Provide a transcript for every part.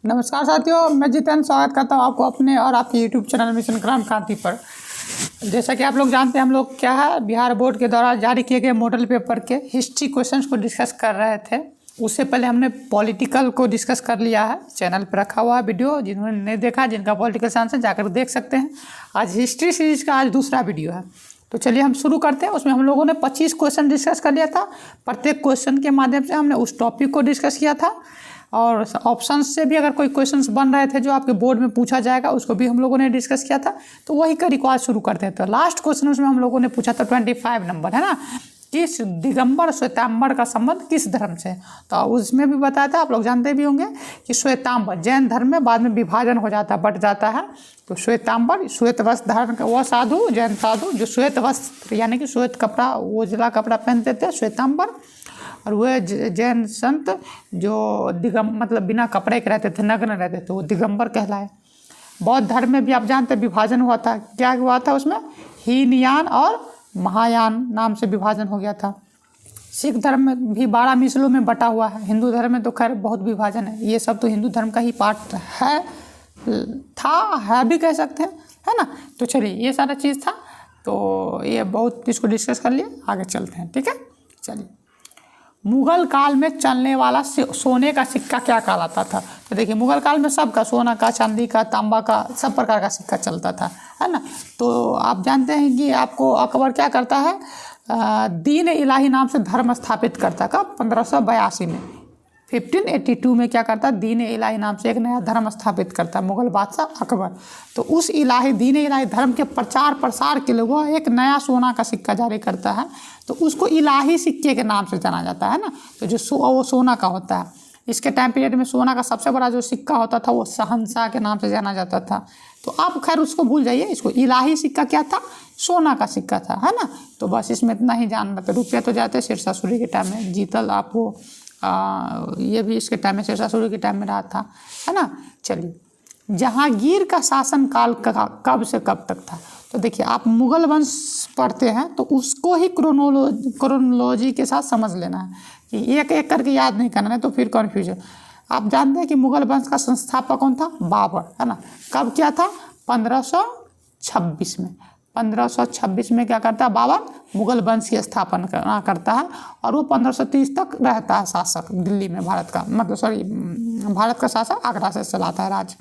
नमस्कार साथियों, मैं जितेंद्र स्वागत करता हूँ आपको अपने और आपके यूट्यूब चैनल मिशन ग्राम क्रांति पर। जैसा कि आप लोग जानते हैं, हम लोग क्या है बिहार बोर्ड के द्वारा जारी किए गए मॉडल पेपर के हिस्ट्री क्वेश्चंस को डिस्कस कर रहे थे। उससे पहले हमने पॉलिटिकल को डिस्कस कर लिया है, चैनल पर रखा हुआ है वीडियो। जिन्होंने नहीं देखा, जिनका पॉलिटिकल साइंस है, जाकर देख सकते हैं। आज हिस्ट्री सीरीज का आज दूसरा वीडियो है, तो चलिए हम शुरू करते हैं। उसमें हम लोगों ने 25 क्वेश्चन डिस्कस कर लिया था। प्रत्येक क्वेश्चन के माध्यम से हमने उस टॉपिक को डिस्कस किया था और ऑप्शन से भी अगर कोई क्वेश्चंस बन रहे थे जो आपके बोर्ड में पूछा जाएगा, उसको भी हम लोगों ने डिस्कस किया था। तो वही का रिकॉर्ड शुरू करते हैं। तो लास्ट क्वेश्चन उसमें हम लोगों ने पूछा था 25 नंबर, है ना, किस दिगंबर श्वेतांबर का संबंध किस धर्म से। तो उसमें भी बताया था, आप लोग जानते भी होंगे कि श्वेतांबर जैन धर्म में बाद में विभाजन हो जाता है, बट जाता है। तो श्वेतांबर श्वेत वस्त्र धारण का वह साधु, जैन साधु जो श्वेत वस्त्र यानी कि श्वेत कपड़ा, उजला कपड़ा पहनते थे, श्वेतांबर। और वह जैन संत जो मतलब बिना कपड़े के रहते थे, नग्न रहते थे, वो दिगंबर कहलाए। बौद्ध धर्म में भी आप जानते हैं विभाजन हुआ था। क्या हुआ था उसमें? हीनयान और महायान नाम से विभाजन हो गया था। सिख धर्म में भी 12 मिसलों में बटा हुआ है। हिंदू धर्म में तो खैर बहुत विभाजन है। ये सब तो हिंदू धर्म का ही पार्ट है भी कह सकते हैं, है ना। तो चलिए, ये सारा चीज़ था। तो ये बहुत इसको डिस्कस कर लिए, आगे चलते हैं, ठीक है। चलिए, मुगल काल में चलने वाला सोने का सिक्का क्या कहलाता था? तो देखिए, मुगल काल में सबका सोना का, चांदी का, तांबा का, सब प्रकार का सिक्का चलता था, है ना। तो आप जानते हैं कि आपको अकबर क्या करता है, दीन इलाही नाम से धर्म स्थापित करता। कब? 1582 में। 1582 में क्या करता है, दीन इलाही नाम से एक नया धर्म स्थापित करता है मुगल बादशाह अकबर। तो उस दीन इलाही धर्म के प्रचार प्रसार के लिए वो एक नया सोना का सिक्का जारी करता है। तो उसको इलाही सिक्के के नाम से जाना जाता है ना। तो जो वो सोना का होता है। इसके टाइम पीरियड में सोना का सबसे बड़ा जो सिक्का होता था वो शहंशाह के नाम से जाना जाता था। तो आप खैर उसको भूल जाइए। इसको इलाही सिक्का क्या था? सोना का सिक्का था, है ना। तो बस इसमें इतना ही जान रहे थे। रुपया तो जाते शेरशाह सूरी के टाइम में, जीतल आपको ये भी इसके टाइम में, शेरशाह सूरी के टाइम में रहा था, है ना। चलिए, जहांगीर का शासन काल कब से कब तक था? तो देखिए, आप मुगल वंश पढ़ते हैं तो उसको ही क्रोनोलॉजी के साथ समझ लेना है कि एक एक करके याद नहीं करना है, तो फिर कन्फ्यूजन। आप जानते हैं कि मुगल वंश का संस्थापक कौन था? बाबर, है ना। कब क्या था? 1526 में। 1526 में क्या करता है बाबर? मुगल वंश की स्थापना करता है। और वो 1530 तक रहता है शासक दिल्ली में, भारत का भारत का शासक आगरा से चलाता है राज।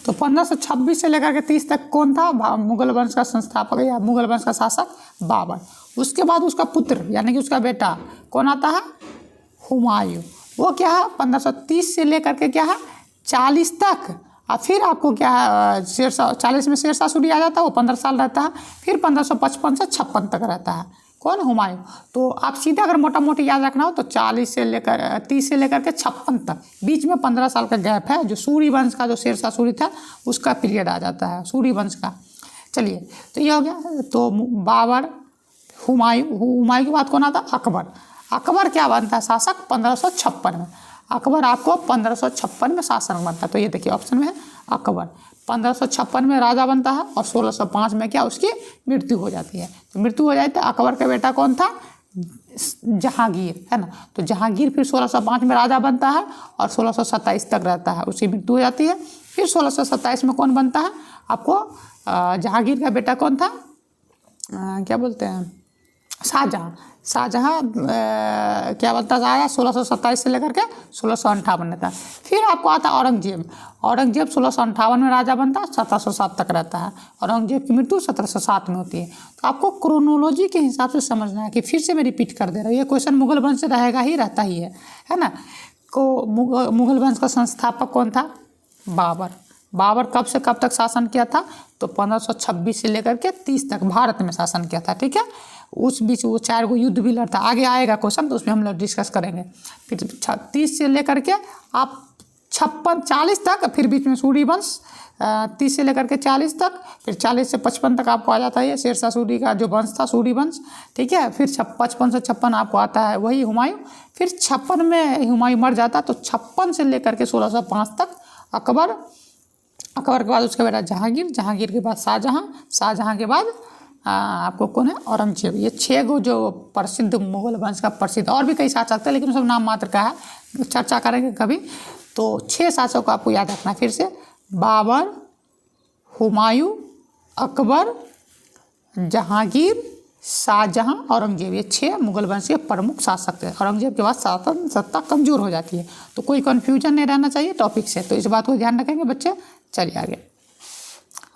तो 1526 से लेकर के 30 तक कौन था? मुगल वंश का संस्थापक या मुगल वंश का शासक बाबर। उसके बाद उसका पुत्र यानी कि उसका बेटा कौन आता है? हुमायूं। वो क्या है? 1530 से लेकर के क्या है 40 तक। और फिर आपको क्या है, शेरशाह 40 में शेरशाह सूरी आ जाता है, वो 15 साल रहता है। फिर 1555 से 56 तक रहता है कौन? हुमायूं। तो आप सीधा अगर मोटा मोटी याद रखना हो तो 30 से लेकर के 56 तक, बीच में 15 साल का गैप है। जो सूरी वंश का, जो शेरशाह सूरी था, उसका पीरियड आ जाता है सूरी वंश का। चलिए, तो ये हो गया। तो बाबर, हुमायूं के बाद कौन आता? अकबर। अकबर क्या बनता है शासक? 1556 में। अकबर आपको 1556 में शासक बनता है। तो ये देखिए ऑप्शन में है अकबर। 1556 में राजा बनता है और 1605 में क्या उसकी मृत्यु हो जाती है। तो मृत्यु हो जाती है। अकबर का बेटा कौन था? जहांगीर, है ना। तो जहांगीर फिर 1605 में राजा बनता है और 1627 तक रहता है, उसकी मृत्यु हो जाती है। फिर 1627 में कौन बनता है आपको? जहांगीर का बेटा कौन था? क्या बोलते हैं? शाहजहाँ क्या बोलता है? 1627 से लेकर के 1658 था। फिर आपको आता है औरंगजेब 1658 में राजा बनता है, 1707 तक रहता है। औरंगजेब की मृत्यु 1707 में होती है। तो आपको क्रोनोलॉजी के हिसाब से समझना है कि फिर से मैं रिपीट कर दे रहा हूँ, ये क्वेश्चन मुगल वंश से रहता ही है ना। मुगल वंश का संस्थापक कौन था? बाबर कब से कब तक शासन किया था? तो 1526 से लेकर के 30 तक भारत में शासन किया था, ठीक है। उस बीच वो 4 गो युद्ध भी लड़ता। आगे आएगा क्वेश्चन, तो उसमें हम लोग डिस्कस करेंगे। फिर 30 से लेकर के आप 40 तक, फिर बीच में सूरी वंश 30 से लेकर के 40 तक, फिर 40 से 55 तक आपको आ जाता है शेरशाह सूरी का जो वंश था, सूरी वंश, ठीक है। फिर 55 से 56 आपको आता है वही हुमायूं। फिर 56 में हुमायूं मर जाता, तो 56 से लेकर के 1605 तक अकबर के बाद उसके बेटा जहांगीर के बाद शाहजहाँ के बाद आपको कौन है? औरंगजेब। ये 6 गो जो प्रसिद्ध मुगल वंश का प्रसिद्ध, और भी कई साथ सकते हैं, लेकिन सब नाम मात्र का है, चर्चा करेंगे कभी। तो 6 शासकों को आपको याद रखना फिर से, बाबर, हुमायूं, अकबर, जहांगीर, शाहजहां, औरंगजेब। ये 6 मुगल वंश के प्रमुख शासक थे। औरंगजेब के बाद शासन सत्ता कमजोर हो जाती है, तो कोई कन्फ्यूजन नहीं रहना चाहिए टॉपिक से, तो इस बात को ध्यान रखेंगे बच्चे। चलिए आगे।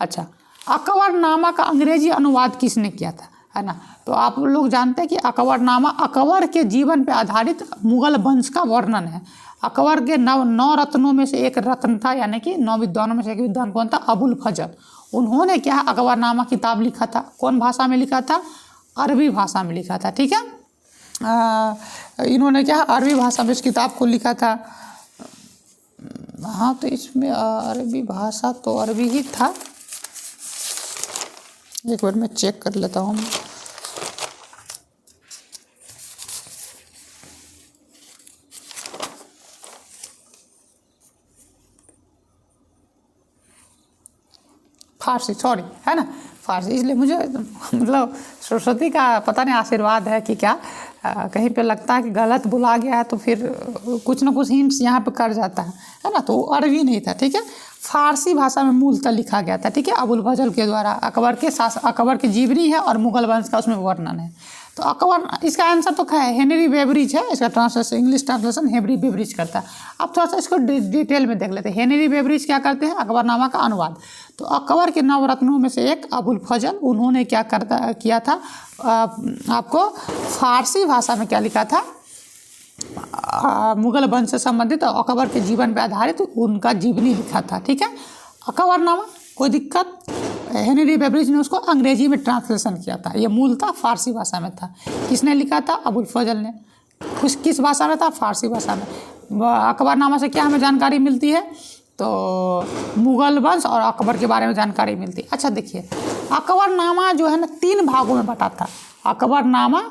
अच्छा, अकबरनामा का अंग्रेजी अनुवाद किसने किया था, है ना? तो आप लोग जानते हैं कि अकबरनामा अकबर के जीवन पर आधारित मुगल वंश का वर्णन है। अकबर के 9 रत्नों में से एक रत्न था, यानी कि 9 विद्वानों में से एक विद्वान कौन था? अबुल फजल। उन्होंने क्या अकबरनामा किताब लिखा था, कौन भाषा में लिखा था? अरबी भाषा में लिखा था, ठीक है। इन्होंने क्या अरबी भाषा में इस किताब को लिखा था। हाँ, तो इसमें अरबी भाषा तो अरबी ही था। एक बार मैं चेक कर लेता हूँ। फारसी, सॉरी, है ना, फारसी। इसलिए मुझे मतलब सरस्वती का पता नहीं आशीर्वाद है कि क्या, कहीं पे लगता है कि गलत बुला गया है तो फिर कुछ ना कुछ हिंट्स यहाँ पे कर जाता है ना। तो वो अरबी नहीं था, ठीक है, फारसी भाषा में मूलतः लिखा गया था, ठीक है, अबुल फजल के द्वारा। अकबर की जीवनी है और मुगल वंश का उसमें वर्णन है। तो अकबर, इसका आंसर तो क्या है? हेनरी बेवरिज है। इसका translation, English translation Henry Beveridge करता है। अब थोड़ा सा इसको डिटेल में देख लेते हैं। हेनरी बेवरिज क्या करते हैं? अकबरनामा का अनुवाद। तो अकबर के 9 रत्नों में से एक अबुल फजल, उन्होंने क्या किया था? आपको फारसी भाषा में क्या लिखा था? मुगल वंश से संबंधित अकबर के जीवन पर आधारित उनका जीवनी लिखा था, ठीक है। अकबरनामा कोई दिक्कत, हेनरी बेवरिज ने उसको अंग्रेजी में ट्रांसलेशन किया था। ये मूलतः फारसी भाषा में था। किसने लिखा था? अबुल फजल ने। किस भाषा में था? फारसी भाषा में। अकबरनामा से क्या हमें जानकारी मिलती है? तो मुगल वंश और अकबर के बारे में जानकारी मिलती है। अच्छा देखिए, अकबरनामा जो है ना 3 भागों में बटा था। अकबरनामा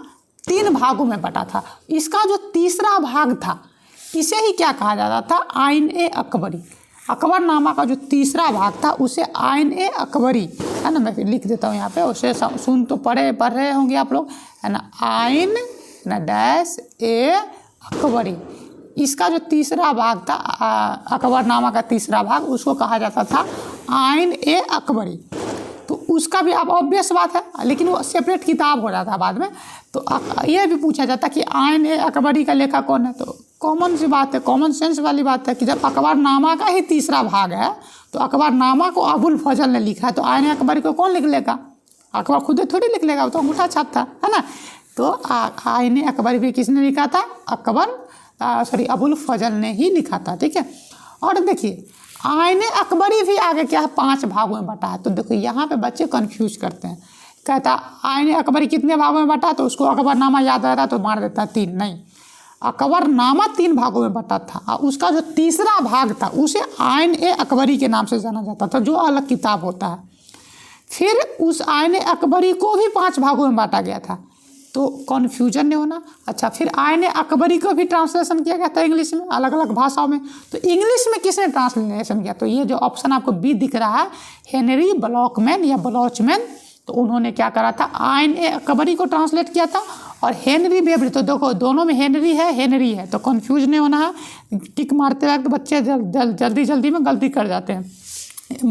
3 भागों में बटा था। इसका जो तीसरा भाग था, इसे ही क्या कहा जाता था? आइन-ए-अकबरी। अकबरनामा का जो तीसरा भाग था उसे आइन-ए-अकबरी, है ना, मैं फिर लिख देता हूँ यहाँ पे, उसे सुन तो पढ़ रहे होंगे आप लोग, है ना, आइन ना डैश ए अकबरी। इसका जो तीसरा भाग था, अकबरनामा का तीसरा भाग, उसको कहा जाता था आइन-ए-अकबरी। तो उसका भी अब ऑब्वियस बात है, लेकिन वो सेपरेट किताब हो जाता है बाद में। तो ये भी पूछा जाता कि आइन-ए-अकबरी का लेखक कौन है? तो कॉमन सी बात है, कॉमन सेंस वाली बात है कि जब अकबरनामा का ही तीसरा भाग है तो अकबरनामा को अबुल फजल ने लिखा है, तो आइन-ए-अकबरी को कौन लिख लेगा? अकबर खुद थोड़ी लिख लेगा, वो तो अंगूठा छाप था, है ना। तो आइन-ए-अकबरी भी किसने लिखा था? अबुल फजल ने ही लिखा था, ठीक है। और देखिए, आइन-ए-अकबरी भी आगे क्या है? 5 भागों में बटा है। तो देखो यहाँ पे बच्चे कंफ्यूज करते हैं, कहता आइन-ए-अकबरी कितने भागों में बटा? तो उसको अकबरनामा याद रहता तो मार देता 3। नहीं, अकबरनामा 3 भागों में बटा था और उसका जो तीसरा भाग था उसे आइन-ए-अकबरी के नाम से जाना जाता था, जो अलग किताब होता है। फिर उस आइन-ए-अकबरी को भी 5 भागों में बांटा गया था, तो कन्फ्यूजन नहीं होना। अच्छा, फिर आइन-ए-अकबरी को भी ट्रांसलेशन किया गया था इंग्लिश में, अलग अलग भाषाओं में। तो इंग्लिश में किसने ट्रांसलेशन किया? तो ये जो ऑप्शन आपको बी दिख रहा है, हेनरी ब्लॉकमैन या ब्लॉचमैन, तो उन्होंने क्या करा था? आइन-ए-अकबरी को ट्रांसलेट किया था। और हेनरी बेवरिज, तो देखो दोनों में हेनरी है, तो कंफ्यूज नहीं होना है। टिक मारते वक्त बच्चे जल्दी में गलती कर जाते हैं।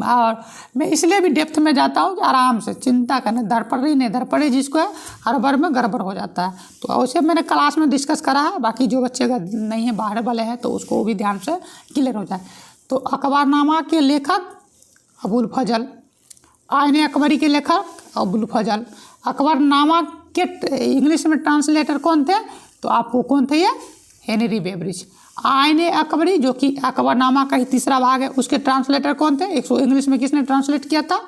और मैं इसलिए भी डेप्थ में जाता हूँ कि आराम से, चिंता करना, धड़पड़ी जिसको है हर बार में गड़बड़ हो जाता है। तो वैसे मैंने क्लास में डिस्कस करा है, बाकी जो बच्चे का नहीं है, बाहर वाले हैं, तो उसको भी ध्यान से क्लियर हो जाए। तो अकबरनामा के लेखक अबुल फजल, आइन-ए-अकबरी के लेखक अबुल फजल। अकबरनामा के इंग्लिश में ट्रांसलेटर कौन थे? तो आपको कौन थे? ये हेनरी बेवरिज। आइन-ए-अकबरी जो कि अकबरनामा का ही तीसरा भाग है, उसके ट्रांसलेटर कौन थे? इंग्लिश में किसने ट्रांसलेट किया था?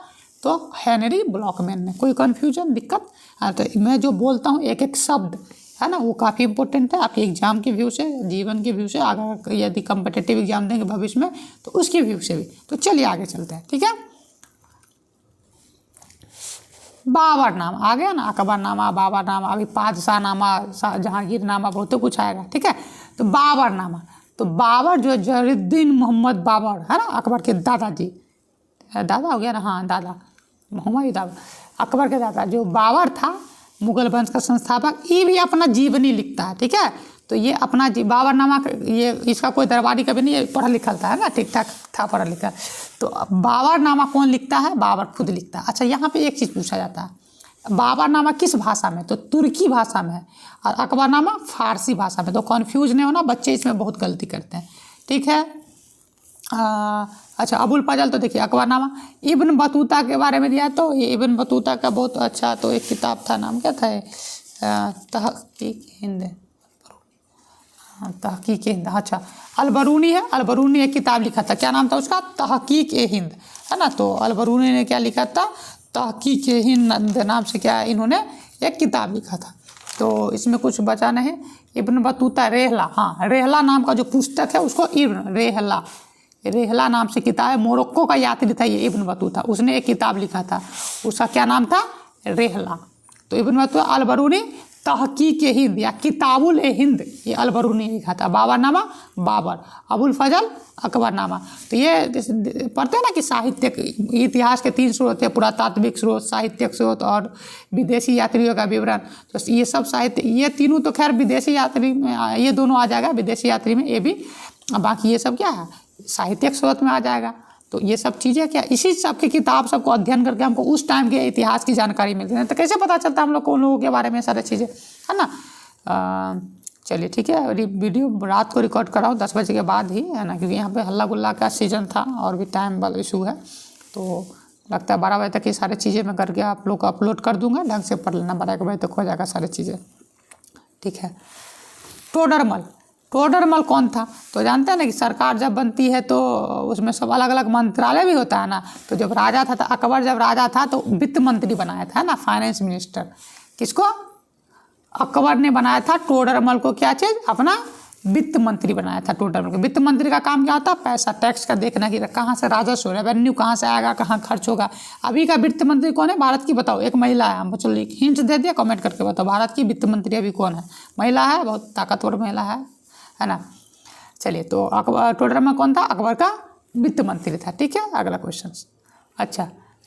तो हेनरी ब्लॉकमैन ने। कोई कन्फ्यूजन, दिक्कत? हाँ, तो मैं जो बोलता हूँ एक एक शब्द, है ना, वो काफ़ी इंपॉर्टेंट है आपके एग्जाम के व्यू से, जीवन के व्यू से, अगर यदि कम्पिटिटिव एग्जाम देंगे भविष्य में तो उसके व्यू से भी। तो चलिए आगे चलते हैं, ठीक है। बाबरनामा आ गया ना, अकबरनामा, बाबरनामा, अभी पादशाहनामा, जहांगीरनामा, बहुत कुछ आएगा, ठीक है। तो बाबरनामा, तो बाबर जो जलालुद्दीन मोहम्मद बाबर, है ना, अकबर के दादाजी, दादा हो गया ना, हाँ दादा, हुमायूं दादा, अकबर के दादा जो बाबर था, मुगल वंश का संस्थापक, ये भी अपना जीवनी लिखता है, ठीक है। तो ये अपना बाबरनामा, ये इसका कोई दरबारी कभी नहीं, ये पढ़ा लिखा था, है ना, ठीक ठाक था पढ़ा लिखा। तो बाबरनामा कौन लिखता है? बाबर खुद लिखता है। अच्छा, यहाँ पे एक चीज़ पूछा जाता है, बाबरनामा किस भाषा में? तो तुर्की भाषा में है, और अकबरनामा फारसी भाषा में। तो कन्फ्यूज नहीं होना, बच्चे इसमें बहुत गलती करते हैं, ठीक है। अच्छा, अबुल फजल, तो देखिए अकबरनामा। इब्न बतूता के बारे में दिया है, तो ये इब्न बतूता का बहुत अच्छा तो एक किताब था, नाम क्या था? तहकीक हिंद, तहकीक हिंद। अच्छा, अलबरूनी है, अलबरूनी ने एक किताब लिखा था, क्या नाम था उसका? तहकीक हिंद, है ना। तो अलबरूनी ने क्या लिखा था? तहकीक हिंद नाम से क्या इन्होंने एक किताब लिखा था। तो इसमें कुछ बचा नहीं। इब्न बतूता, रेहला, हाँ, रेहला नाम का जो पुस्तक है उसको इब्न रेहला नाम से किताब है। मोरक्को का यात्री था ये इब्न बतूता, उसने एक किताब लिखा था, उसका क्या नाम था? रेहला। तो इब्न बतूता, अलबरूनी तहकीक हिंद या किताबुल हिंद, ये अलबरूनी लिखा था। बाबरनामा बाबर, अबुल फजल अकबरनामा। तो ये पढ़ते हैं ना कि साहित्यिक इतिहास के 3 स्रोत हैं, पुरातात्विक स्रोत, साहित्यिक स्रोत और विदेशी यात्रियों का विवरण। तो ये सब साहित्य, ये तीनों तो खैर विदेशी यात्री में, ये दोनों आ जाएगा विदेशी यात्री में, ये भी। बाकी ये सब क्या है? साहित्यिक स्रोत में आ जाएगा। तो ये सब चीज़ें क्या, इसी सब की किताब सबको अध्ययन करके हमको उस टाइम के इतिहास की जानकारी मिलती है। तो कैसे पता चलता है हम लोग को उन लोगों के बारे में सारी चीज़ें, है ना। चलिए ठीक है, और ये वीडियो रात को रिकॉर्ड कराओ 10 बजे के बाद ही, है ना, क्योंकि यहाँ पे हल्ला गुल्ला का सीज़न था और भी टाइम वाला इशू है। तो लगता है 12 बजे तक ये सारी चीज़ें मैं करके आप लोग को अपलोड कर दूँगा, ढंग से पढ़ लेना, 12 बजे तक हो जाएगा सारी चीज़ें, ठीक है। टोडरमल कौन था? तो जानते हैं ना कि सरकार जब बनती है तो उसमें सब अलग अलग मंत्रालय भी होता है ना। तो जब राजा था, अकबर जब राजा था तो वित्त मंत्री बनाया था, है ना, फाइनेंस मिनिस्टर। किसको? अकबर ने बनाया था टोडरमल को, क्या चीज़? अपना वित्त मंत्री बनाया था टोडरमल को। वित्त मंत्री का काम क्या होता है? पैसा, टैक्स का देखना कि कहाँ से राजस्व, रेवेन्यू कहाँ से आएगा, कहाँ खर्च होगा। अभी का वित्त मंत्री कौन है भारत की? बताओ, एक महिला है। हम चलो हिंट दे दिया, कमेंट करके बताओ भारत की वित्त मंत्री अभी कौन है? महिला है, बहुत ताकतवर महिला है ना। चलिए, तो अकबर टोडरमल कौन था? अकबर का वित्त मंत्री था, ठीक है। अगला क्वेश्चन। अच्छा,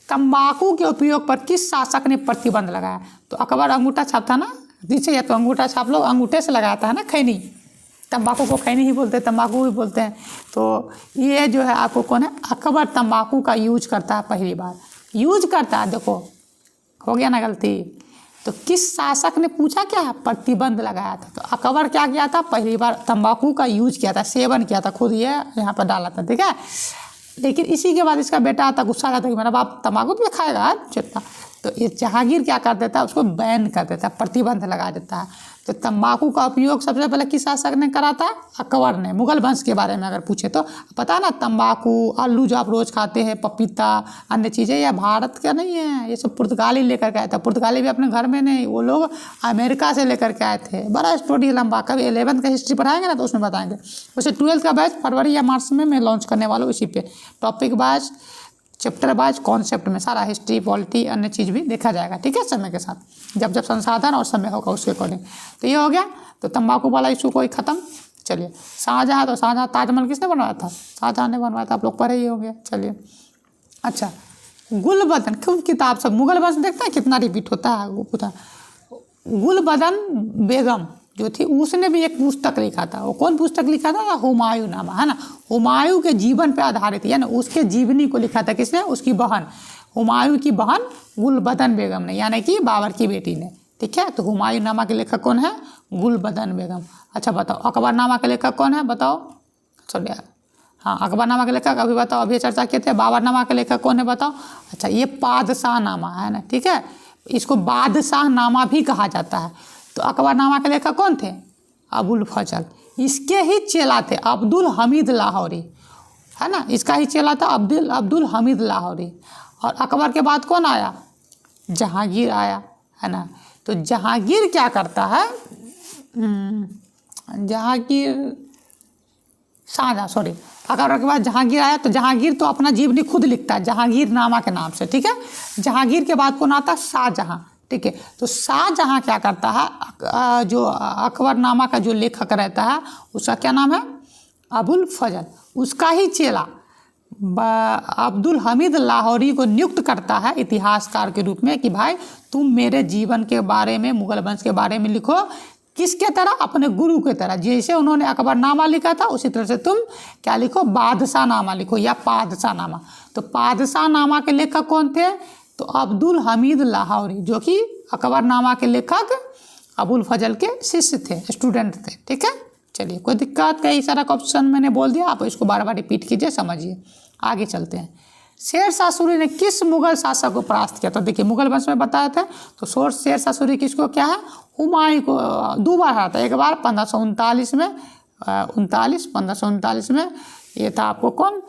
तंबाकू के उपयोग पर किस शासक ने प्रतिबंध लगाया? तो अकबर अंगूठा छापता ना नीचे, या तो अंगूठा छाप लोग अंगूठे से लगाता है ना, खैनी। तंबाकू को खैनी ही बोलते हैं, तंबाकू भी बोलते हैं। तो ये जो है आपको कौन है? अकबर तंबाकू का यूज करता है, पहली बार यूज करता है। देखो हो गया ना गलती। तो किस शासक ने पूछा क्या है? प्रतिबंध लगाया था। तो अकबर क्या किया था? पहली बार तंबाकू का यूज किया था, सेवन किया था, खुद ये यहाँ पर डाला था, ठीक है। लेकिन इसी के बाद इसका बेटा आता, गुस्सा आता कि मेरा बाप तंबाकू भी खाएगा चुट्टा। तो ये जहांगीर क्या कर देता है? उसको बैन कर देता है, प्रतिबंध लगा देता है। तो तंबाकू का उपयोग सबसे पहले किस शासक ने करा था? अकबर ने। मुगल वंश के बारे में अगर पूछे तो पता है ना, तंबाकू, आलू जो आप रोज़ खाते हैं, पपीता, अन्य चीज़ें, यह भारत का नहीं है, ये सब पुर्तगाली लेकर के आया था। पुर्तगाली भी अपने घर में नहीं, वो लोग अमेरिका से लेकर के आए थे। बड़ा स्टोरी लंबा, कभी 11th का हिस्ट्री पढ़ाएंगे ना तो उसमें बताएंगे। वैसे 12th का बैच फरवरी या मार्च में मैं लॉन्च करने वाला हूँ, इसी पे topic batch, chapter wise, concept में सारा हिस्ट्री, पॉलिटी, अन्य चीज़ भी देखा जाएगा, ठीक है, समय के साथ, जब जब संसाधन और समय होगा उसके अकॉर्डिंग। तो ये हो गया, तो तंबाकू वाला इशू कोई ख़त्म। चलिए, शाहजहाँ, तो शाहजहाँ ताजमहल किसने बनवाया था? शाहजहाँ ने बनवाया था, आप लोग पढ़े ही होंगे। चलिए, अच्छा, गुलबदन, खूब किताब सब मुगल वंश देखते हैं कितना रिपीट होता है, वो पूछा। गुलबदन बेगम जो थी उसने भी एक पुस्तक लिखा था। वो कौन पुस्तक लिखा था? हुमायूं नामा, है ना। हुमायूं के जीवन पे आधारित, यानी उसके जीवनी को लिखा था किसने? उसकी बहन, हुमायूं की बहन गुलबदन बेगम ने, यानी कि बाबर की बेटी ने, ठीक है। तो हुमायूं नामा के लेखक कौन है? गुलबदन बेगम। अच्छा बताओ, अकबरनामा के लेखक कौन है? बताओ। चलिए, हाँ, अकबरनामा के लेखक अभी बताओ, अभी चर्चा किए थे। बाबरनामा के लेखक कौन है? बताओ। अच्छा, ये बादशाह नामा है ना, ठीक है, इसको बादशाह नामा भी कहा जाता है। तो अकबरनामा के लेखक कौन थे? अबुल फजल। इसके ही चेला थे अब्दुल हमीद लाहौरी, है ना, इसका ही चेला था अब्दुल हमीद लाहौरी। और अकबर के बाद कौन आया? जहांगीर आया, है ना। तो जहांगीर क्या करता है? जहांगीर, शाहजहाँ, सॉरी, अकबर के बाद जहांगीर आया। तो जहांगीर तो अपना जीवनी खुद लिखता है जहांगीर नामा के नाम से, ठीक है। जहांगीर के बाद कौन आता है? शाहजहाँ, ठीक है। तो शाहजहाँ क्या करता है? जो अकबरनामा का जो लेखक रहता है उसका क्या नाम है? अबुल फजल। उसका ही चेला अब्दुल हमीद लाहौरी को नियुक्त करता है इतिहासकार के रूप में कि भाई तुम मेरे जीवन के बारे में, मुगल वंश के बारे में लिखो, किसके तरह? अपने गुरु के तरह। जैसे उन्होंने अकबरनामा लिखा था उसी तरह से तुम क्या लिखो? बादशाह नामा लिखो या पादशाह नामा। तो पादशाह नामा के लेखक कौन थे? तो अब्दुल हमीद लाहौरी, जो कि अकबरनामा के लेखक अबुल फजल के शिष्य थे, स्टूडेंट थे। ठीक है, चलिए कोई दिक्कत? कई सारा क्वेश्चन मैंने बोल दिया, आप इसको बार बार रिपीट कीजिए, समझिए। आगे चलते हैं। शेर शाह सूरी ने किस मुगल शासक को परास्त किया? तो देखिए मुगल वंश में बताया था। तो शेर शाह सूरी किसको क्या है? हुमायूं को 2 बार हराया था। एक बार 1539 में 1539 में ये था आपको कौन?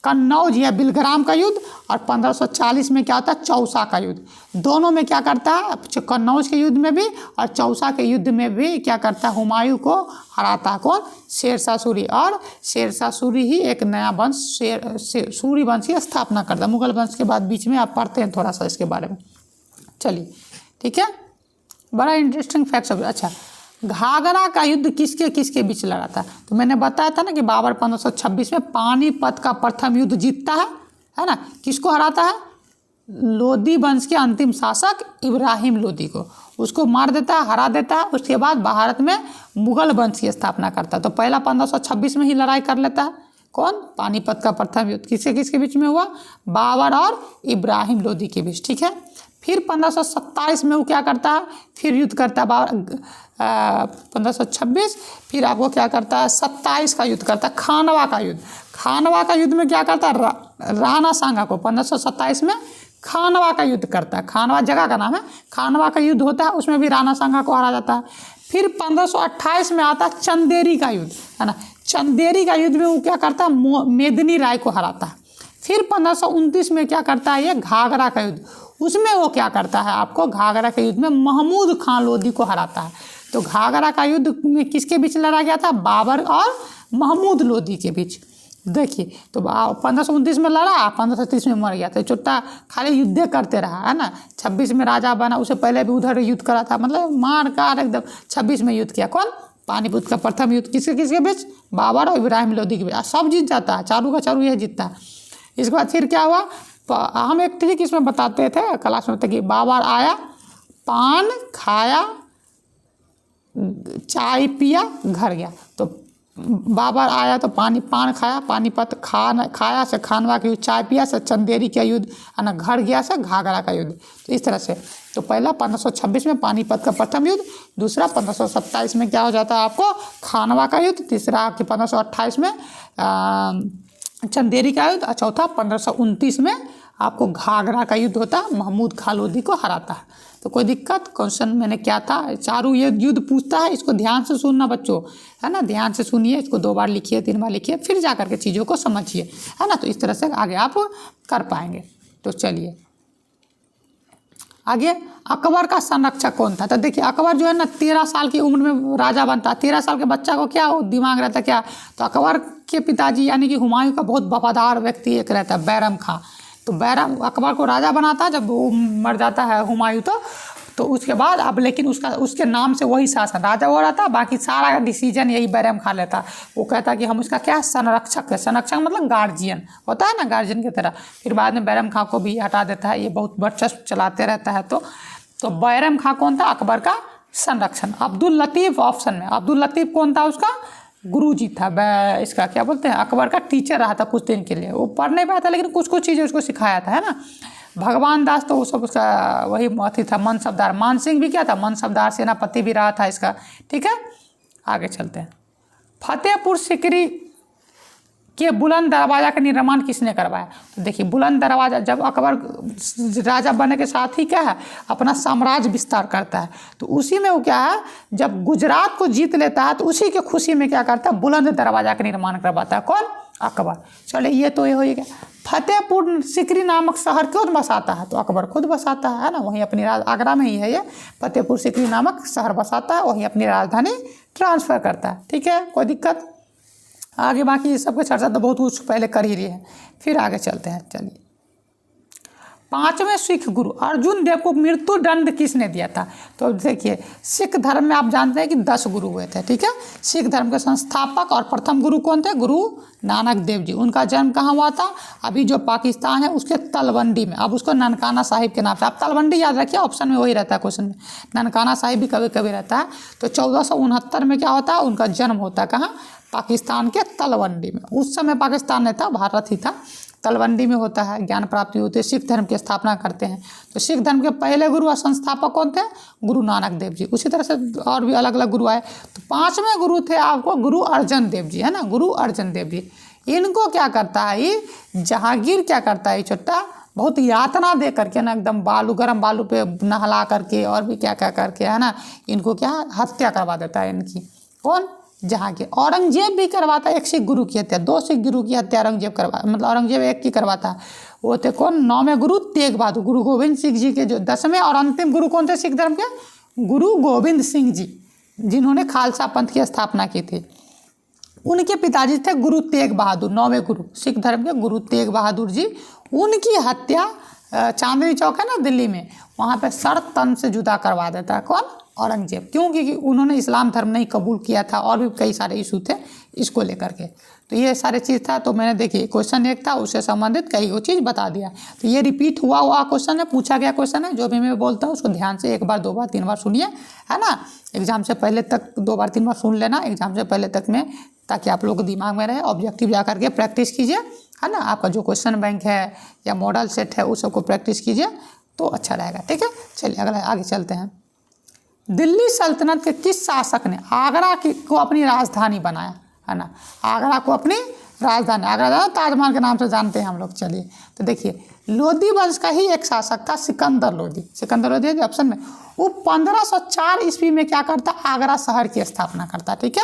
कन्नौज या बिलग्राम का युद्ध। और 1540 में क्या होता है? चौसा का युद्ध। दोनों में क्या करता है? कन्नौज के युद्ध में भी और चौसा के युद्ध में भी क्या करता है? हुमायूं को हराता है। कौन? शेर शाह सूरी। और शेर शाह सूरी ही एक नया वंश सूरी वंश की स्थापना करता है। मुगल वंश के बाद बीच में आप पढ़ते हैं थोड़ा सा इसके बारे में। चलिए ठीक है, बड़ा इंटरेस्टिंग फैक्ट। अच्छा, घाघरा का युद्ध किसके किसके बीच लड़ा था? तो मैंने बताया था ना कि बाबर 1526 में पानीपत का प्रथम युद्ध जीतता है ना? किसको हराता है? लोदी वंश के अंतिम शासक इब्राहिम लोदी को। उसको मार देता है, हरा देता है। उसके बाद भारत में मुगल वंश की स्थापना करता है। तो पहला 1526 में ही लड़ाई कर लेता है। कौन? पानीपत का प्रथम युद्ध किसके किसके बीच में हुआ? बाबर और इब्राहिम लोदी के बीच। ठीक है, फिर 1527 में वो क्या करता है? फिर युद्ध करता है बाबर 1526। फिर आपको क्या करता है? 27 का युद्ध करता है, खानवा का युद्ध। खानवा का युद्ध में क्या करता है? राणा सांगा को 1527 में खानवा का युद्ध करता है। खानवा जगह का नाम है। खानवा का युद्ध होता है, उसमें भी राणा सांगा को हरा जाता है। फिर 1528 में आता है चंदेरी का युद्ध, है ना? चंदेरी का युद्ध में वो क्या करता है? मेदिनी राय को हराता है। फिर 1529 में क्या करता है? ये घाघरा का युद्ध। उसमें वो क्या करता है? आपको घाघरा के युद्ध में महमूद खान लोदी को हराता है। तो घाघरा का युद्ध में किसके बीच लड़ा गया था? बाबर और महमूद लोदी के बीच। देखिए, तो 1529 में लड़ा, 1530 में मर गया। तो चुट्टा खाली युद्ध करते रहा, है ना? 26 में राजा बना, उससे पहले भी उधर युद्ध करा था, मतलब मार कार एकदम। 26 में युद्ध किया। कौन? पानीपत का प्रथम युद्ध किसके किसके बीच? बाबर और इब्राहिम लोदी के बीच। सब जीत जाता है, चारों का चारों यह जीतता है। इसके बाद फिर क्या हुआ? हम एक ट्रिक इसमें बताते थे क्लास में, कि बाबर आया, पान खाया, चाय पिया, घर गया। तो बाबर आया तो पान खाया, पानीपत खाया से खानवा का युद्ध, चाय पिया से चंदेरी का युद्ध, है ना? घर गया से घाघरा का युद्ध। तो इस तरह से तो पहला 1526 में पानीपत का प्रथम युद्ध, दूसरा 1527 में क्या हो जाता है आपको? खानवा का युद्ध, तीसरा आपके 1528 में चंदेरी का युद्ध, और चौथा 1529 में आपको घाघरा का युद्ध होता है, महमूद खान लोदी को हराता है। तो कोई दिक्कत? क्वेश्चन मैंने क्या था, चारों ये युद्ध पूछता है, इसको ध्यान से सुनना बच्चों, है ना? ध्यान से सुनिए, इसको 2 बार लिखिए, 3 बार लिखिए, फिर जा करके चीज़ों को समझिए, है ना? तो इस तरह से आगे आप कर पाएंगे। तो चलिए आगे, अकबर का संरक्षक कौन था? तो देखिए अकबर जो है ना 13 साल की उम्र में राजा बनता है। 13 साल के बच्चा को क्या दिमाग रहता है क्या? तो अकबर के पिताजी यानी कि हुमायूं का बहुत वफादार व्यक्ति एक रहता है, बैरम खां। तो बैरम अकबर को राजा बनाता है। जब वो मर जाता है हुमायूं तो उसके बाद अब लेकिन उसके नाम से वही शासन राजा हो रहा था, बाकी सारा डिसीजन यही बैरम खां लेता। वो कहता कि हम उसका क्या संरक्षक है। संरक्षक मतलब गार्जियन होता है ना, गार्जियन की तरह। फिर बाद में बैरम खां को भी हटा देता है। ये बहुत वर्चस्व चलाते रहता है। तो बैरम खां कौन था? अकबर का संरक्षण। अब्दुल लतीफ़ ऑप्शन में, अब्दुल लतीफ़ कौन था? उसका गुरुजी था। इसका क्या बोलते हैं? अकबर का टीचर रहा था कुछ दिन के लिए। वो पढ़ नहीं पाया था, लेकिन कुछ कुछ चीज़ें उसको सिखाया था, है ना? भगवान दास तो वो सब उसका वही अथी था, मनसबदार। मान सिंह भी क्या था? मनसबदार सेनापति भी रहा था इसका। ठीक है, आगे चलते हैं। फतेहपुर सिकरी के बुलंद दरवाज़ा का निर्माण किसने करवाया? तो देखिए बुलंद दरवाज़ा, जब अकबर राजा बनने के साथ ही क्या है, अपना साम्राज्य विस्तार करता है। तो उसी में वो क्या है, जब गुजरात को जीत लेता है तो उसी के खुशी में क्या करता है? बुलंद दरवाज़ा का निर्माण करवाता है। कौन? अकबर। चलिए ये तो ये हो गया। फतेहपुर सिकरी नामक शहर क्यों बसाता है? तो अकबर खुद बसाता है ना, वहीं अपनी आगरा में ही है ये। फतेहपुर सिकरी नामक शहर बसाता है, वहीं अपनी राजधानी ट्रांसफ़र करता है। ठीक है, कोई दिक्कत? आगे बाकी ये सब की चर्चा तो बहुत कुछ पहले कर ही रही है, फिर आगे चलते हैं। चलिए, 5वें सिख गुरु अर्जुन देव को मृत्यु दंड किसने दिया था? तो देखिए, सिख धर्म में आप जानते हैं कि 10 गुरु हुए थे, ठीक है। सिख धर्म के संस्थापक और प्रथम गुरु कौन थे? गुरु नानक देव जी। उनका जन्म कहाँ हुआ था? अभी जो पाकिस्तान है उसके तलवंडी में, अब उसको ननकाना साहिब के नाम से, आप तलवंडी याद रखिए, ऑप्शन में वही रहता है क्वेश्चन में, ननकाना साहिब भी कभी कभी रहता है। तो 1469 में क्या होता है? उनका जन्म होता है कहाँ? पाकिस्तान के तलवंडी में। उस समय पाकिस्तान नहीं था, भारत ही था। तलवंडी में होता है, ज्ञान प्राप्ति होती है, सिख धर्म की स्थापना करते हैं। तो सिख धर्म के पहले गुरु और संस्थापक कौन थे? गुरु नानक देव जी। उसी तरह से और भी अलग अलग गुरु आए। तो 5वें गुरु थे आपको गुरु अर्जन देव जी, है ना, गुरु अर्जन देव जी। इनको क्या करता है ये जहांगीर, क्या करता है ये छोटा, बहुत यातना दे करके ना, एकदम बालू, गर्म बालू पे नहला करके और भी क्या क्या करके, है ना, इनको क्या हत्या करवा देता है इनकी। कौन? जहांगीर। औरंगजेब भी करवाता है, एक सिख गुरु की हत्या, 2 सिख गुरु की हत्या औरंगजेब करवा, मतलब औरंगजेब एक की करवाता है। वो थे कौन? 9वें गुरु तेग बहादुर। गुरु गोविंद सिंह जी के जो 10वें और अंतिम गुरु कौन थे सिख धर्म के? गुरु गोविंद सिंह जी, जिन्होंने खालसा पंथ की स्थापना की थी। उनके पिताजी थे गुरु तेग बहादुर, 9वें गुरु सिख धर्म के गुरु तेग बहादुर जी। उनकी हत्या चांदनी चौक है ना दिल्ली में, वहाँ पे सर तन से जुदा करवा देता है कौन? औरंगजेब। क्यों? क्योंकि उन्होंने इस्लाम धर्म नहीं कबूल किया था और भी कई सारे इशू थे इसको लेकर के। तो ये सारे चीज़ था। तो मैंने देखिए क्वेश्चन एक था, उससे संबंधित कई वो चीज़ बता दिया। तो ये रिपीट हुआ क्वेश्चन है, पूछा गया क्वेश्चन है। जो भी मैं बोलता हूँ उसको ध्यान से 1 बार 2 बार 3 बार सुनिए, है ना। एग्जाम से पहले तक 2 बार 3 बार सुन लेना, एग्जाम से पहले तक में, ताकि आप लोगों को दिमाग में रहे। ऑब्जेक्टिव जा करके प्रैक्टिस कीजिए, है ना। आपका जो क्वेश्चन बैंक है या मॉडल सेट है उस सबको प्रैक्टिस कीजिए तो अच्छा रहेगा, ठीक है। चलिए अगला आगे चलते हैं। दिल्ली सल्तनत के किस शासक ने आगरा को अपनी राजधानी बनाया, है ना। आगरा को अपनी राजधानी, आगरा ताजमहल के नाम से जानते हैं हम लोग। चलिए तो देखिए, लोधी वंश का ही एक शासक था सिकंदर लोधी। सिकंदर लोधी है ऑप्शन में। वो 1504 ईस्वी में क्या करता? आगरा शहर की स्थापना करता, ठीक है।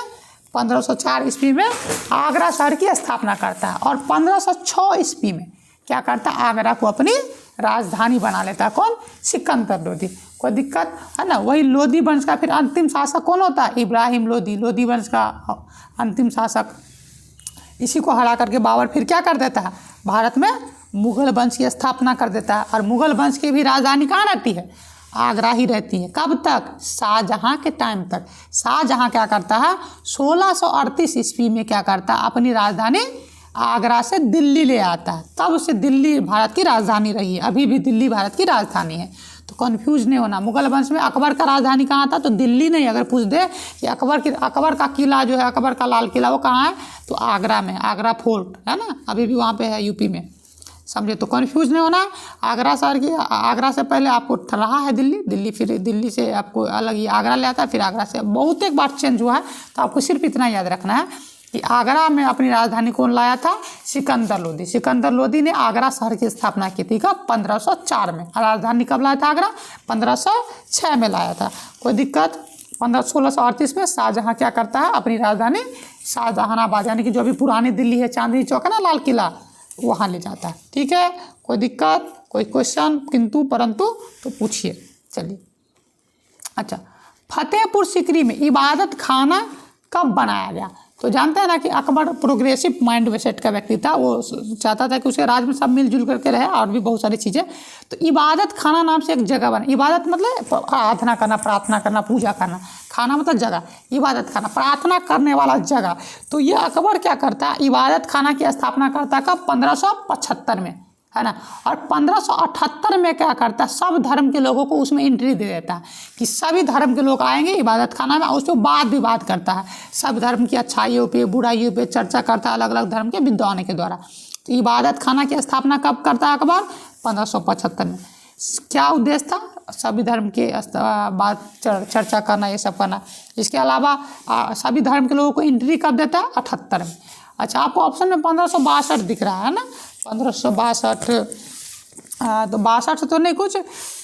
1504 ईस्वी में आगरा शहर की स्थापना करता है और 1506 ईस्वी में क्या करता? आगरा को अपनी राजधानी बना लेता है कौन? सिकंदर लोधी। कोई दिक्कत है ना। वही लोधी वंश का फिर अंतिम शासक कौन होता है? इब्राहिम लोधी। लोधी वंश का अंतिम शासक। इसी को हरा करके बाबर फिर क्या कर देता है? भारत में मुगल वंश की स्थापना कर देता है। और मुगल वंश की भी राजधानी कहाँ रहती है? आगरा ही रहती है। कब तक? शाहजहाँ के टाइम तक। शाहजहाँ क्या करता है? 1638 ईस्वी में क्या करता है? अपनी राजधानी आगरा से दिल्ली ले आता है। तब से दिल्ली भारत की राजधानी रही है। अभी भी दिल्ली भारत की राजधानी है, तो कंफ्यूज नहीं होना। मुगल वंश में अकबर का राजधानी कहाँ था? तो दिल्ली नहीं। अगर पूछ दे कि अकबर का किला जो है, अकबर का लाल किला, वो कहाँ है? तो आगरा में, आगरा फोर्ट है ना, अभी भी वहाँ पे है यूपी में, समझे। तो कंफ्यूज नहीं होना। आगरा शहर की, आगरा से पहले आपको रहा है दिल्ली, फिर दिल्ली से आपको अलग ही आगरा ले आता है, फिर आगरा से बहुत एक बार चेंज हुआ है। तो आपको सिर्फ इतना याद रखना है कि आगरा में अपनी राजधानी कौन लाया था? सिकंदर लोधी। सिकंदर लोधी ने आगरा शहर की स्थापना की थी कब? 1504 में। राजधानी कब लाया था? आगरा 1506 में लाया था। कोई दिक्कत? 1638 में शाहजहाँ क्या करता है? अपनी राजधानी शाहजहानाबाद, यानी कि जो अभी पुरानी दिल्ली है, चांदनी चौक है ना, लाल किला, वहाँ ले जाता है, ठीक है। कोई दिक्कत, कोई क्वेश्चन, किंतु परंतु तो पूछिए। चलिए अच्छा, फतेहपुर सीकरी में इबादत खाना कब बनाया गया? तो जानते हैं ना कि अकबर प्रोग्रेसिव माइंड सेट का व्यक्ति था। वो चाहता था कि उसके राज में सब मिलजुल करके रहे और भी बहुत सारी चीज़ें। तो इबादत खाना नाम से एक जगह बना। इबादत मतलब आराधना करना, प्रार्थना करना, पूजा करना। खाना मतलब जगह, इबादत खाना, प्रार्थना करने वाला जगह। तो ये अकबर क्या करता है? इबादत खाना की स्थापना करता है कब? 1575 में, है ना। और 1578 में क्या करता है? सब धर्म के लोगों को उसमें एंट्री दे देता है कि सभी धर्म के लोग आएंगे इबादत खाना में। और उसमें वाद विवाद करता है, सब धर्म की अच्छाइयों पे बुराइयों पे चर्चा करता है अलग अलग धर्म के विद्वानों के द्वारा। तो इबादत खाना की स्थापना कब करता है अकबर? 1575 में। क्या उद्देश्य था? सभी धर्म के बात चर्चा करना, ये सब करना। इसके अलावा सभी धर्म के लोगों को एंट्री कब देता है? 78 में। अच्छा, आपको ऑप्शन में 1562 दिख रहा है ना, 1562। तो 62 तो नहीं, कुछ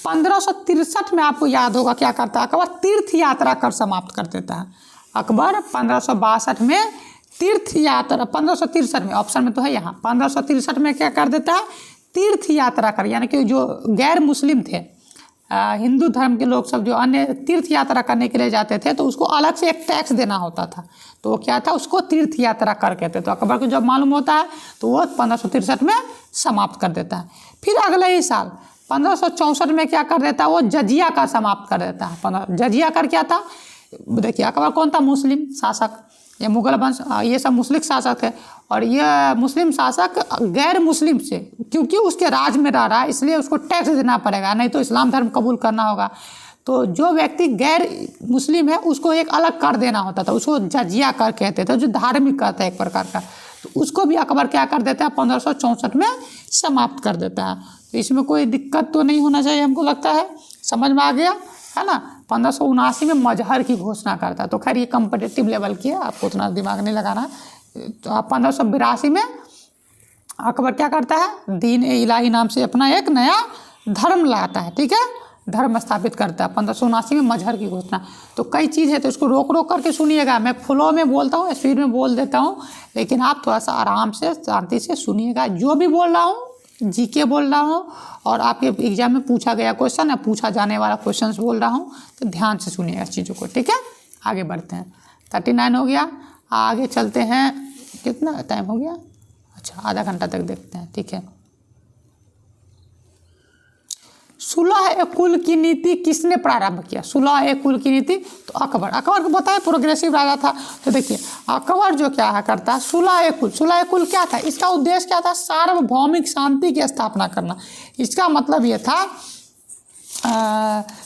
1563 में आपको याद होगा क्या करता है अकबर? तीर्थ यात्रा कर समाप्त कर देता है अकबर। 1562 में तीर्थ यात्रा, 1563 में, ऑप्शन में तो है यहाँ, 1563 में क्या कर देता है? तीर्थ यात्रा कर, यानी कि जो गैर मुस्लिम थे, हिंदू धर्म के लोग सब जो अन्य तीर्थ यात्रा करने के लिए जाते थे, तो उसको अलग से एक टैक्स देना होता था। तो वो क्या था? उसको तीर्थ यात्रा कर कहते। तो अकबर को जब मालूम होता है तो वो 1563 में समाप्त कर देता है। फिर अगले ही साल 1564 में क्या कर देता है वो, जजिया कर समाप्त कर देता है। जजिया कर क्या था, देखिए अकबर कौन था, मुस्लिम शासक, ये मुगल वंश ये सब मुस्लिम शासक है, और ये मुस्लिम शासक गैर मुस्लिम से, क्योंकि उसके राज में रह रहा है इसलिए उसको टैक्स देना पड़ेगा, नहीं तो इस्लाम धर्म कबूल करना होगा। तो जो व्यक्ति गैर मुस्लिम है उसको एक अलग कर देना होता था, उसको जजिया कर कहते थे, जो धार्मिक कर था एक प्रकार का। तो उसको भी अकबर क्या कर देता है 1564 में समाप्त कर देता है। तो इसमें कोई दिक्कत तो नहीं होना चाहिए, हमको लगता है समझ में आ गया है ना। 1579 में मजहर की घोषणा करता है। तो खैर ये कम्पिटिटिव लेवल की है, आपको उतना दिमाग नहीं लगाना। तो आप 1582 में अकबर क्या करता है, दीन ए इलाही नाम से अपना एक नया धर्म लाता है, ठीक है, धर्म स्थापित करता है। 1579 में मजहर की घोषणा। तो कई चीज़ है तो इसको रोक रोक करके सुनिएगा, मैं फ्लो में बोलता हूँ, स्पीड में बोल देता हूँ, लेकिन आप थोड़ा सा आराम से शांति से सुनिएगा। जो भी बोल रहा हूँ जीके बोल रहा हूँ और आपके एग्जाम में पूछा गया क्वेश्चन या पूछा जाने वाला क्वेश्चन बोल रहा हूँ, तो ध्यान से सुनिएगा इस चीज़ों को, ठीक है। आगे बढ़ते हैं, 39 हो गया, आगे चलते हैं। कितना टाइम हो गया, अच्छा आधा घंटा तक देखते हैं, ठीक है। सुलह ए कुल की नीति किसने प्रारंभ किया, सुलह ए कुल की नीति, तो अकबर। अकबर को बताया प्रोग्रेसिव राजा था। तो देखिए अकबर जो क्या है करता है, सुलह ए कुल क्या था, इसका उद्देश्य क्या था, सार्वभौमिक शांति की स्थापना करना। इसका मतलब ये था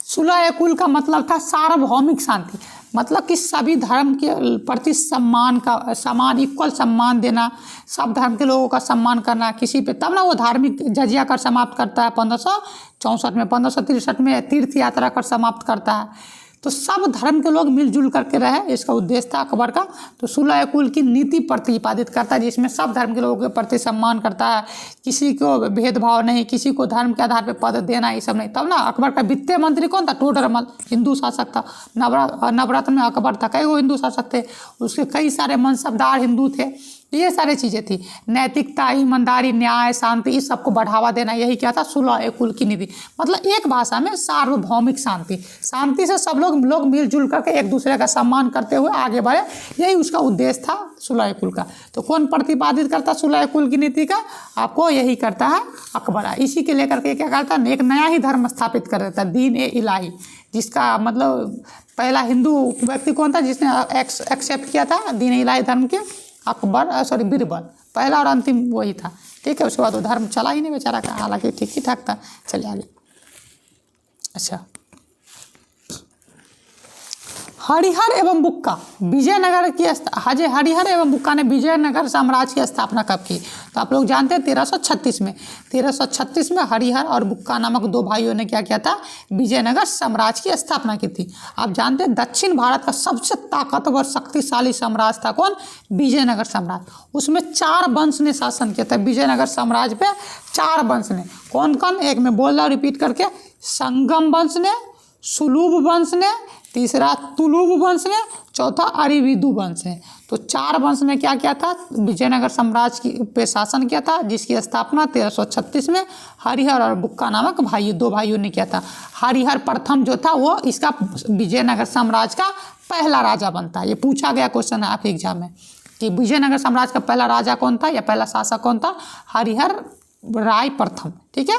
सुलह ए कुल का मतलब था सार्वभौमिक शांति, मतलब कि सभी धर्म के प्रति समान इक्वल सम्मान देना, सब धर्म के लोगों का सम्मान करना, किसी पे, तब ना वो धार्मिक जजिया कर समाप्त करता है 1564 में। 1563 में तीर्थ यात्रा कर समाप्त करता है। तो सब धर्म के लोग मिलजुल करके रहे, इसका उद्देश्य था अकबर का। तो सुलह कुल की नीति प्रतिपादित करता है, जिसमें सब धर्म के लोगों के प्रति सम्मान करता है, किसी को भेदभाव नहीं, किसी को धर्म के आधार पर पद देना, ये सब नहीं। तब ना अकबर का वित्तीय मंत्री कौन था, टोडरमल, हिंदू शासक था। नवरत्न में अकबर था, कई वो हिंदू शासक थे, उसके कई सारे मनसबदार हिंदू थे। ये सारी चीज़ें थी, नैतिकता, ईमानदारी, न्याय, शांति, इस सबको बढ़ावा देना, यही क्या था सुलह कुल की नीति। मतलब एक भाषा में सार्वभौमिक शांति, शांति से सब लोग मिलजुल करके एक दूसरे का सम्मान करते हुए आगे बढ़े, यही उसका उद्देश्य था सुलह कुल का। तो कौन प्रतिपादित करता सुलह कुल की नीति का, आपको यही करता है अकबर। इसी के लेकर के क्या करता है, एक नया ही धर्म स्थापित कर देता है, दीन ए इलाही, जिसका मतलब पहला हिंदू व्यक्ति कौन था जिसने एक्सेप्ट किया था दीन ए इलाही धर्म के, अकबर, सॉरी बीरबल, पहला और अंतिम वही था, ठीक है। उसके बाद वो धर्म चला ही नहीं बेचारा का, हालांकि ठीक ही ठाक था। चलिए आगे। अच्छा, हरिहर एवं बुक्का विजयनगर की हरिहर एवं बुक्का ने विजयनगर साम्राज्य की स्थापना कब की, तो आप लोग जानते हैं 1336 में। 1336 में हरिहर और बुक्का नामक दो भाइयों ने क्या किया था, विजयनगर साम्राज्य की स्थापना की थी। आप जानते हैं दक्षिण भारत का सबसे ताकतवर शक्तिशाली साम्राज्य था कौन, विजयनगर साम्राज्य। उसमें 4 वंश ने शासन किया था विजयनगर साम्राज्य पे, 4 वंश ने। कौन कौन, एक में बोल रहा हूँ रिपीट करके, संगम वंश ने, सुलूभ वंश ने, तीसरा तुलुब वंश ने, चौथा अरिविदु वंश है। तो 4 वंश ने क्या किया था, विजयनगर साम्राज्य की पे शासन किया था, जिसकी स्थापना 1336 में हरिहर और बुक्का नामक दो भाइयों ने किया था। हरिहर प्रथम जो था वो इसका विजयनगर साम्राज्य का पहला राजा बनता है। ये पूछा गया क्वेश्चन है आपके एग्जाम में कि विजयनगर साम्राज्य का पहला राजा कौन था या पहला शासक कौन था, हरिहर राय प्रथम, ठीक है,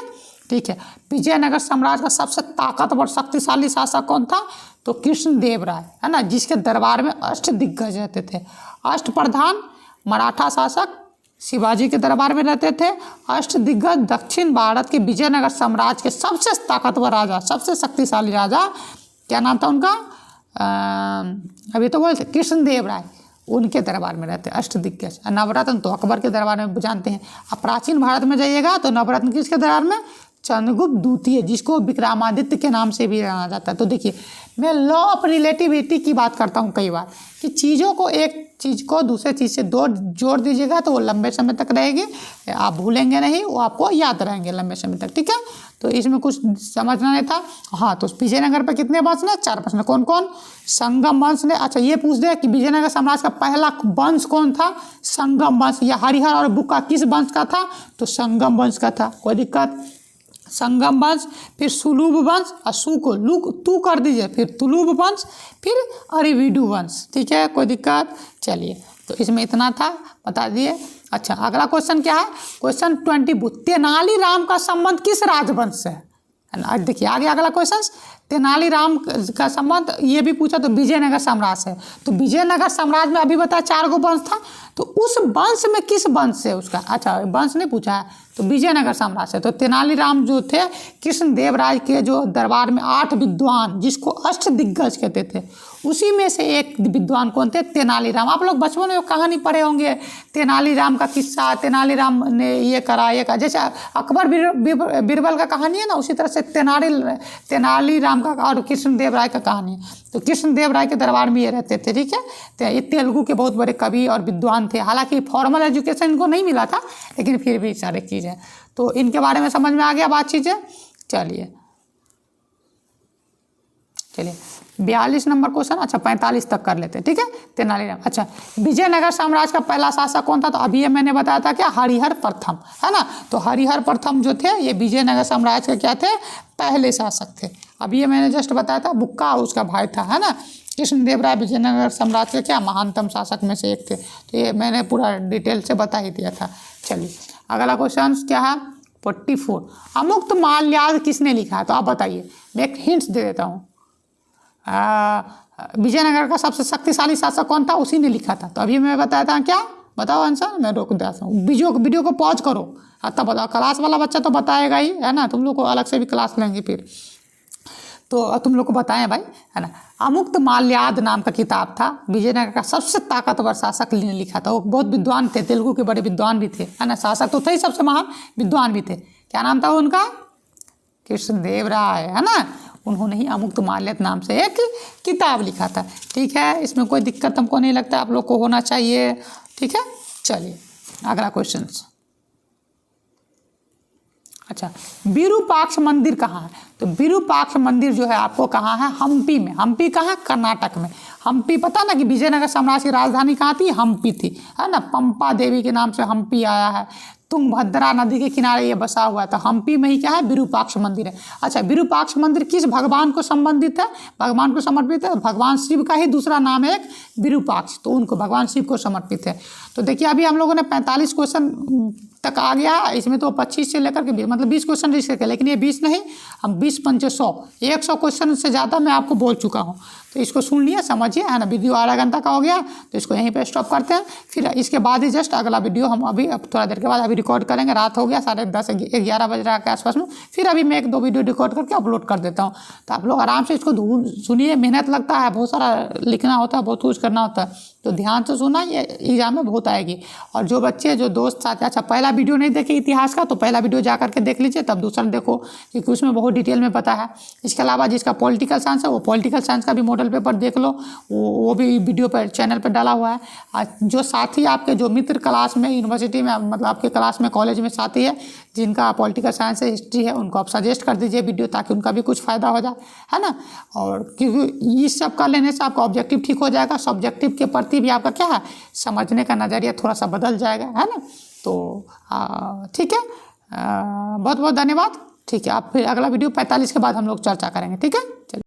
ठीक है। विजयनगर साम्राज्य का सबसे ताकतवर शक्तिशाली शासक कौन था, तो कृष्णदेव राय, है ना, जिसके दरबार में अष्टदिग्गज रहते थे। अष्टप्रधान मराठा शासक शिवाजी के दरबार में रहते थे। अष्टदिग्गज दक्षिण भारत के विजयनगर साम्राज्य के सबसे ताकतवर राजा, सबसे शक्तिशाली राजा, क्या नाम था उनका, अभी तो बोलते कृष्णदेव राय, उनके दरबार में रहते अष्टदिग्गज। नवरत्न तो अकबर के दरबार में जानते हैं। अब प्राचीन भारत में जाइएगा तो नवरत्न किसके दरबार में, चंद्रगुप्त द्वितीय, जिसको विक्रमादित्य के नाम से भी जाना जाता है। तो देखिए मैं लॉ ऑफ रिलेटिविटी की बात करता हूँ कई बार, कि चीज़ों को, एक चीज़ को दूसरे चीज़ से जोड़ दीजिएगा तो वो लंबे समय तक रहेगी, आप भूलेंगे नहीं, वो आपको याद रहेंगे लंबे समय तक, ठीक है। तो इसमें कुछ समझना नहीं था। हाँ, तो विजयनगर पर कितने वंश ने, 4 वंश ने। कौन कौन, संगम वंश ने। अच्छा ये पूछ दे कि विजयनगर साम्राज्य का पहला वंश कौन था, संगम वंश। या हरिहर और बुक्का किस वंश का था, तो संगम वंश का था, कोई दिक्कत। संगम वंश, फिर सुलूभ वंश, और सु को लू तू कर दीजिए, फिर तुलुब वंश, फिर अरिविडु वंश, ठीक है, कोई दिक्कत। चलिए तो इसमें इतना था, बता दिए। अच्छा अगला क्वेश्चन क्या है, क्वेश्चन 20, तेनालीराम का संबंध किस राजवंश से है, आज देखिए आगे अगला क्वेश्चन, तेनालीराम का संबंध ये भी पूछा तो विजयनगर साम्राज्य से। तो विजयनगर साम्राज्य में अभी बताया 4 गो वंश था, तो उस वंश में किस वंश से उसका, अच्छा वंश नहीं पूछा है, तो विजयनगर साम्राज्य से। तो तेनालीराम जो थे कृष्णदेवराय के जो दरबार में 8 विद्वान जिसको अष्टदिग्गज कहते थे, उसी में से एक विद्वान कौन थे, तेनालीराम। आप लोग बचपन में कहानी पढ़े होंगे, तेनालीराम का किस्सा, तेनालीराम ने ये करा ये करा, जैसे अकबर बीरबल का कहानी है ना, उसी तरह से तेनालीराम का और कृष्णदेवराय का कहानी है। तो कृष्णदेवराय के दरबार में ये रहते थे, ठीक है। तो ये तेलुगु के बहुत बड़े कवि और विद्वान थे। हालांकि फॉर्मल एजुकेशन इनको नहीं मिला था, लेकिन फिर भी सारे चीज़ें तो इनके बारे में समझ में आ गया बात चीज़ें। चलिए 42 नंबर क्वेश्चन, अच्छा 45 तक कर लेते हैं, ठीक है। तेनालीराम, अच्छा विजयनगर साम्राज्य का पहला शासक कौन था, तो अभी ये मैंने बताया था क्या, हरिहर प्रथम, है ना। तो हरिहर प्रथम जो थे ये विजयनगर साम्राज्य के क्या थे, पहले शासक थे। अभी ये मैंने जस्ट बताया था, बुक्का उसका भाई था, है ना। कृष्णदेवराय विजयनगर साम्राज्य के क्या महानतम शासक में से एक थे। तो ये मैंने पूरा डिटेल से बता ही दिया था। चलिए अगला क्वेश्चन क्या है, 44, अमुक्त माल्यार्क किसने लिखा है, तो आप बताइए। मैं एक हिंट्स दे देता हूँ, विजयनगर का सबसे शक्तिशाली शासक कौन था, उसी ने लिखा था। तो अभी मैं बताया था क्या, बताओ आंसर, मैं रोक देता हूँ, वीडियो को पॉज करो तब बताओ। क्लास वाला बच्चा तो बताएगा ही, है ना, तुम लोग को अलग से भी क्लास लेंगे फिर, तो तुम लोग को बताएं भाई, है ना। अमुक्त माल्यार्क नाम का किताब था, विजयनगर का सबसे ताकतवर शासक ने लिखा था। वो बहुत विद्वान थे, तेलुगु के बड़े विद्वान भी थे, है ना। शासक तो थे ही, सबसे महान विद्वान भी थे। क्या नाम था उनका, कृष्णदेवराय, है ना। उन्होंने ही अमुक्त माल्यार्क नाम से एक किताब लिखा था, ठीक है। इसमें कोई दिक्कत हमको नहीं लगता, आप लोग को होना चाहिए, ठीक है। चलिए अगला क्वेश्चन, अच्छा विरूपाक्ष मंदिर कहाँ है, तो विरूपाक्ष मंदिर जो है आपको कहाँ है, हम्पी में। हम्पी कहाँ, कर्नाटक में। हम्पी पता ना कि विजयनगर साम्राज्य की राजधानी कहाँ थी, हम्पी थी, है ना। पंपा देवी के नाम से हम्पी आया है। तुंगभद्रा नदी के किनारे ये बसा हुआ था। हम्पी में ही क्या है, विरूपाक्ष मंदिर है। अच्छा विरूपाक्ष मंदिर किस भगवान को संबंधित है, भगवान को समर्पित है, भगवान शिव का ही दूसरा नाम है एक विरूपाक्ष, तो उनको भगवान शिव को समर्पित है। तो देखिए अभी हम लोगों ने 45 क्वेश्चन तक आ गया, इसमें तो 25 से लेकर के मतलब 20 क्वेश्चन रिस्क करके, लेकिन ये 20 नहीं, हम 20 पंचे 100 क्वेश्चन से ज़्यादा मैं आपको बोल चुका हूँ। तो इसको सुन लिया, समझिए, है ना। वीडियो आधा घंटा का हो गया, तो इसको यहीं पे स्टॉप करते हैं। फिर इसके बाद ही जस्ट अगला वीडियो हम अभी अब थोड़ा देर के बाद अभी रिकॉर्ड करेंगे। रात हो गया, 10:30 11 बज रहा के आसपास में। फिर अभी मैं 1-2 वीडियो रिकॉर्ड करके अपलोड कर देता हूँ, तो आप लोग आराम से इसको सुनिए। मेहनत लगता है, बहुत सारा लिखना होता है, बहुत कुछ करना होता है, तो ध्यान से सुना, ये एग्जाम में बहुत आएगी। और जो बच्चे जो दोस्त साथ, अच्छा पहला वीडियो नहीं देखे इतिहास का, तो पहला वीडियो जा करके देख लीजिए, तब दूसरा देखो, क्योंकि उसमें बहुत डिटेल में पता है। इसके अलावा जिसका पॉलिटिकल साइंस है, वो पॉलिटिकल साइंस का भी मॉडल पेपर देख लो, वो भी वीडियो पर चैनल पर डाला हुआ है। जो साथी आपके, जो मित्र क्लास में, यूनिवर्सिटी में, मतलब आपके क्लास में, कॉलेज में साथी है जिनका पॉलिटिकल साइंस है, हिस्ट्री है, उनको आप सजेस्ट कर दीजिए वीडियो, ताकि उनका भी कुछ फ़ायदा हो जाए, है ना। और क्योंकि ये सब कर लेने से आपका ऑब्जेक्टिव ठीक हो जाएगा, सब्जेक्टिव के प्रति भी आपका क्या है, समझने का नज़रिया थोड़ा सा बदल जाएगा, है ना। तो ठीक है, बहुत बहुत धन्यवाद, ठीक है। आप फिर अगला वीडियो 45 के बाद हम लोग चर्चा करेंगे, ठीक है। चलिए।